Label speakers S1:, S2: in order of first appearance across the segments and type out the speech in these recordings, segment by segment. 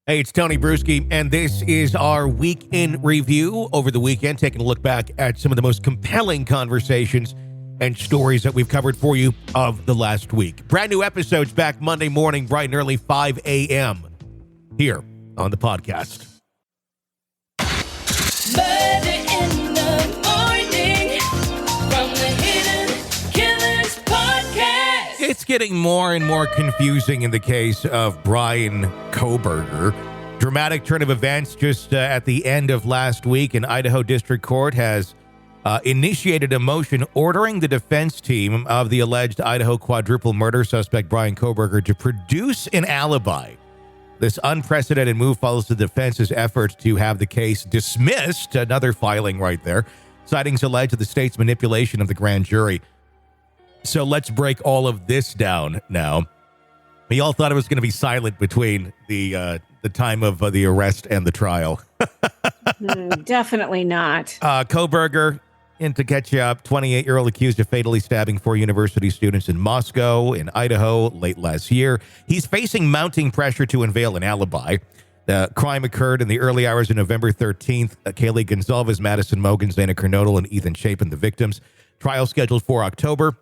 S1: Hey, it's Tony Brueski, and this is our week in review over the weekend, taking a look back at some of the most compelling conversations and stories that we've covered for you of the last week. Brand new episodes back Monday morning, bright and early, 5 a.m. here on the podcast.
S2: Murder in the morning from the Hidden Killers podcast.
S1: It's getting more and more confusing in the case of Brian Kohberger. Dramatic turn of events just at the end of last week. An Idaho District Court has initiated a motion ordering the defense team of the alleged Idaho quadruple murder suspect Brian Kohberger to produce an alibi. This unprecedented move follows the defense's effort to have the case dismissed, another filing right there, sightings alleged of the state's manipulation of the grand jury. So let's break all of this down now. We all thought it was going to be silent between the time of the arrest and the trial.
S3: Definitely not.
S1: Kohberger, and to catch you up, 28-year-old accused of fatally stabbing 4 university students in Moscow, in Idaho, late last year. He's facing mounting pressure to unveil an alibi. The crime occurred in the early hours of November 13th. Kaylee Gonzalez, Madison Mogan, Zana Kernodle, and Ethan Chapin, the victims. Trial scheduled for October,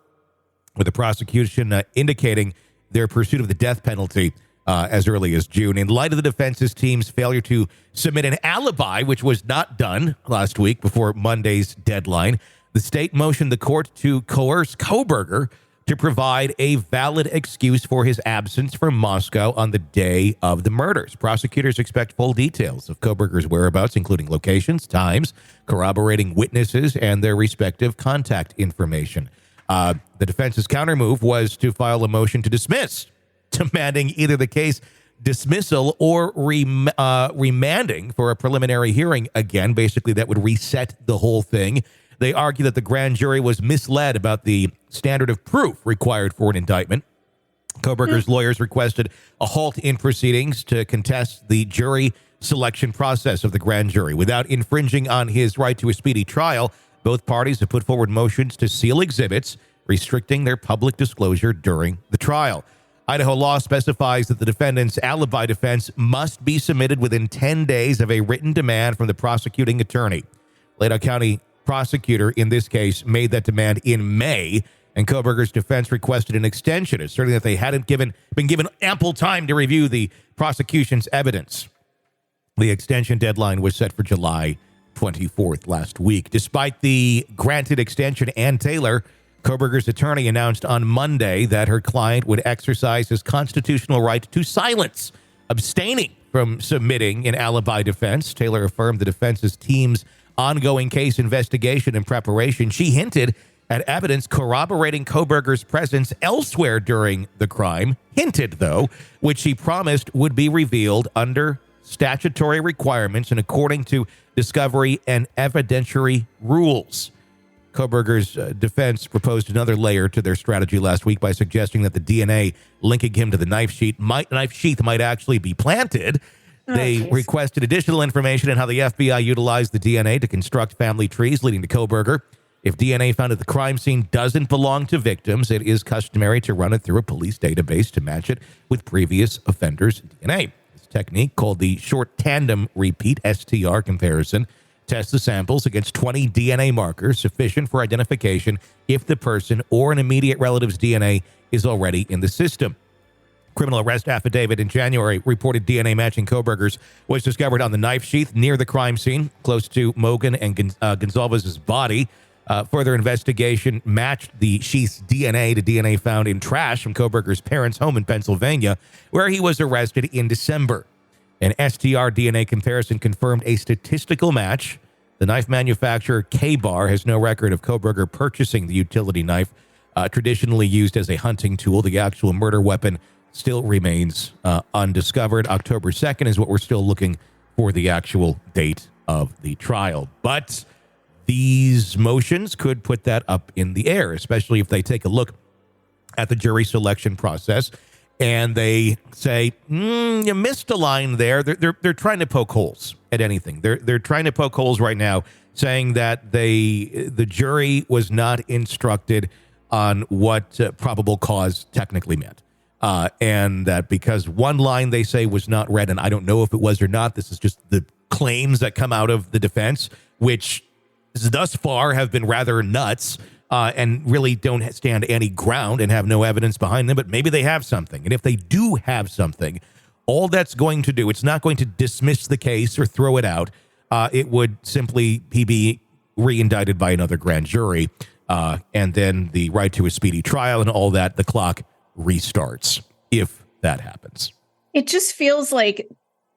S1: with the prosecution indicating their pursuit of the death penalty as early as June. In light of the defense's team's failure to submit an alibi, which was not done last week before Monday's deadline, the state motioned the court to coerce Kohberger to provide a valid excuse for his absence from Moscow on the day of the murders. Prosecutors expect full details of Kohberger's whereabouts, including locations, times, corroborating witnesses, and their respective contact information. The defense's countermove was to file a motion to dismiss, demanding either the case dismissal or remanding for a preliminary hearing again. Basically, that would reset the whole thing. They argue that the grand jury was misled about the standard of proof required for an indictment. Kohberger's lawyers requested a halt in proceedings to contest the jury selection process of the grand jury. Without infringing on his right to a speedy trial, both parties have put forward motions to seal exhibits, restricting their public disclosure during the trial. Idaho law specifies that the defendant's alibi defense must be submitted within 10 days of a written demand from the prosecuting attorney. Ladau County prosecutor, in this case, made that demand in May, and Kohberger's defense requested an extension, asserting that they hadn't been given ample time to review the prosecution's evidence. The extension deadline was set for July 24th last week. Despite the granted extension, Ann Taylor, Kohberger's attorney, announced on Monday that her client would exercise his constitutional right to silence, abstaining from submitting an alibi defense. Taylor affirmed the defense's team's ongoing case investigation and preparation. She hinted at evidence corroborating Kohberger's presence elsewhere during the crime, which she promised would be revealed under statutory requirements and according to discovery and evidentiary rules. Kohberger's defense proposed another layer to their strategy last week by suggesting that the DNA linking him to the knife sheath might actually be planted. They requested additional information on how the FBI utilized the DNA to construct family trees leading to Kohberger. If DNA found at the crime scene doesn't belong to victims, it is customary to run it through a police database to match it with previous offenders' DNA. This technique, called the short tandem repeat STR comparison, tests the samples against 20 DNA markers sufficient for identification if the person or an immediate relative's DNA is already in the system. Criminal arrest affidavit in January reported DNA matching Kohberger's was discovered on the knife sheath near the crime scene, close to Mogan and Gonzalez's body. Further investigation matched the sheath's DNA to DNA found in trash from Kohberger's parents' home in Pennsylvania, where he was arrested in December. An STR DNA comparison confirmed a statistical match. The knife manufacturer K-Bar has no record of Kohberger purchasing the utility knife, traditionally used as a hunting tool. The actual murder weapon still remains undiscovered. October 2nd is what we're still looking for, the actual date of the trial. But these motions could put that up in the air, especially if they take a look at the jury selection process and they say, you missed a line there. They're trying to poke holes at anything. They're trying to poke holes right now, saying that the jury was not instructed on what probable cause technically meant. And that because one line they say was not read, and I don't know if it was or not, this is just the claims that come out of the defense, which thus far have been rather nuts and really don't stand any ground and have no evidence behind them, but maybe they have something. And if they do have something, all that's going to do, it's not going to dismiss the case or throw it out. It would simply be re-indicted by another grand jury, and then the right to a speedy trial and all that, the clock restarts if that happens.
S3: It just feels like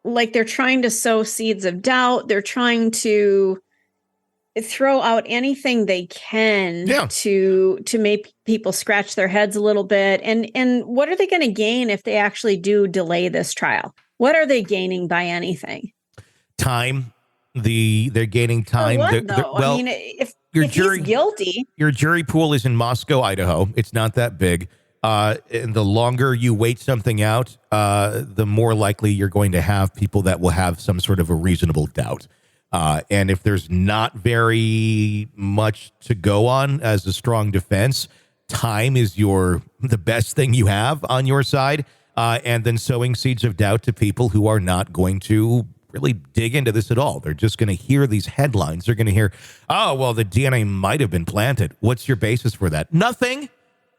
S3: they're trying to sow seeds of doubt. They're trying to throw out anything they can to make people scratch their heads a little bit. And what are they going to gain if they actually do delay this trial? What are they gaining by anything?
S1: Time. They're gaining time.
S3: For what, though?
S1: Well,
S3: I mean, if he's guilty,
S1: your jury pool is in Moscow, Idaho. It's not that big. And the longer you wait something out, the more likely you're going to have people that will have some sort of a reasonable doubt. And if there's not very much to go on as a strong defense, time is the best thing you have on your side. And then sowing seeds of doubt to people who are not going to really dig into this at all. They're just going to hear these headlines. They're going to hear, oh, well, the DNA might have been planted. What's your basis for that? Nothing.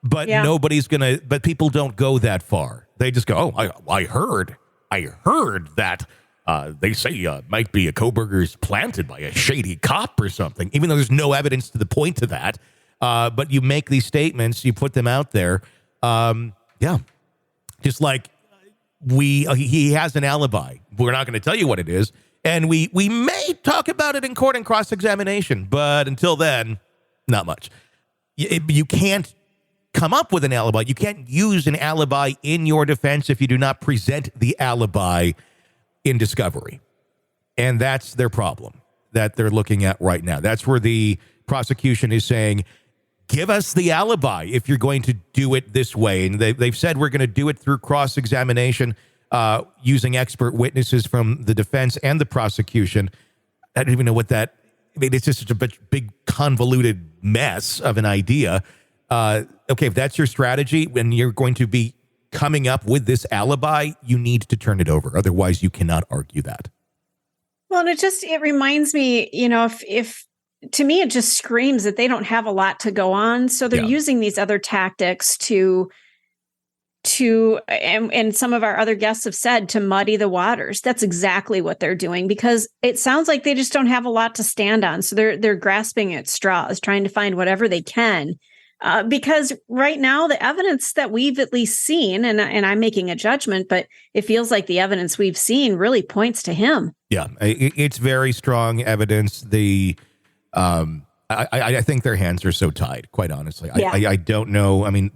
S1: But but people don't go that far. They just go, oh, I heard that they say might be a Kohberger's planted by a shady cop or something, even though there's no evidence to the point to that. But you make these statements, you put them out there. Just like he has an alibi. We're not going to tell you what it is. And we may talk about it in court and cross-examination, but until then, not much. You can't come up with an alibi. You can't use an alibi in your defense if you do not present the alibi in discovery. And that's their problem that they're looking at right now. That's where the prosecution is saying, give us the alibi if you're going to do it this way. And they've said we're going to do it through cross-examination using expert witnesses from the defense and the prosecution. I don't even know what that... I mean, it's just such a big convoluted mess of an idea. Okay, if that's your strategy and you're going to be coming up with this alibi, you need to turn it over. Otherwise, you cannot argue that.
S3: Well, and it reminds me, if to me, it just screams that they don't have a lot to go on. So they're using these other tactics and some of our other guests have said, to muddy the waters. That's exactly what they're doing, because it sounds like they just don't have a lot to stand on. So they're grasping at straws, trying to find whatever they can. Because right now, the evidence that we've at least seen, and I'm making a judgment, but it feels like the evidence we've seen really points to him. Yeah,
S1: it's very strong evidence. I think their hands are so tied, quite honestly. I don't know. I mean,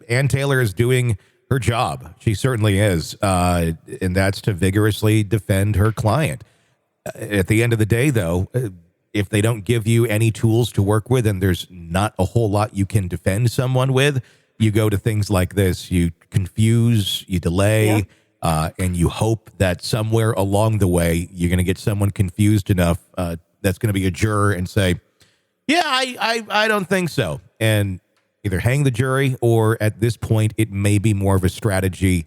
S1: Ann Taylor is doing her job. She certainly is. And that's to vigorously defend her client. At the end of the day, though, if they don't give you any tools to work with and there's not a whole lot you can defend someone with, you go to things like this. You confuse, you delay, and you hope that somewhere along the way, you're going to get someone confused enough that's going to be a juror and say, yeah, I don't think so. And either hang the jury, or at this point, it may be more of a strategy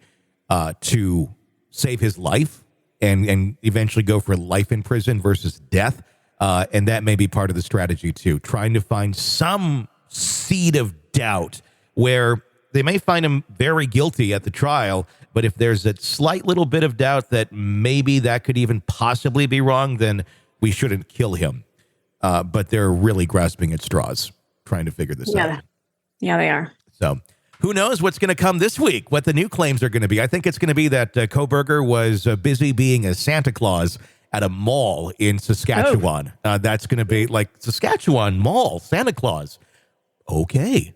S1: to save his life and eventually go for life in prison versus death. And that may be part of the strategy, too, trying to find some seed of doubt where they may find him very guilty at the trial. But if there's a slight little bit of doubt that maybe that could even possibly be wrong, then we shouldn't kill him. But they're really grasping at straws, trying to figure this out.
S3: Yeah, they are.
S1: So who knows what's going to come this week, what the new claims are going to be. I think it's going to be that Kohberger was busy being a Santa Claus at a mall in Saskatchewan. That's going to be like Saskatchewan Mall, Santa Claus. Okay.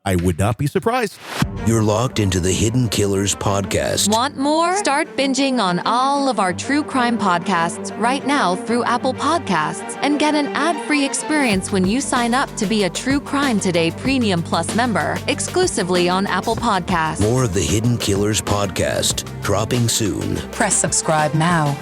S1: I would not be surprised.
S4: You're locked into the Hidden Killers podcast.
S5: Want more? Start binging on all of our true crime podcasts right now through Apple Podcasts and get an ad-free experience when you sign up to be a True Crime Today Premium Plus member exclusively on Apple Podcasts.
S4: More of the Hidden Killers podcast dropping soon.
S6: Press subscribe now.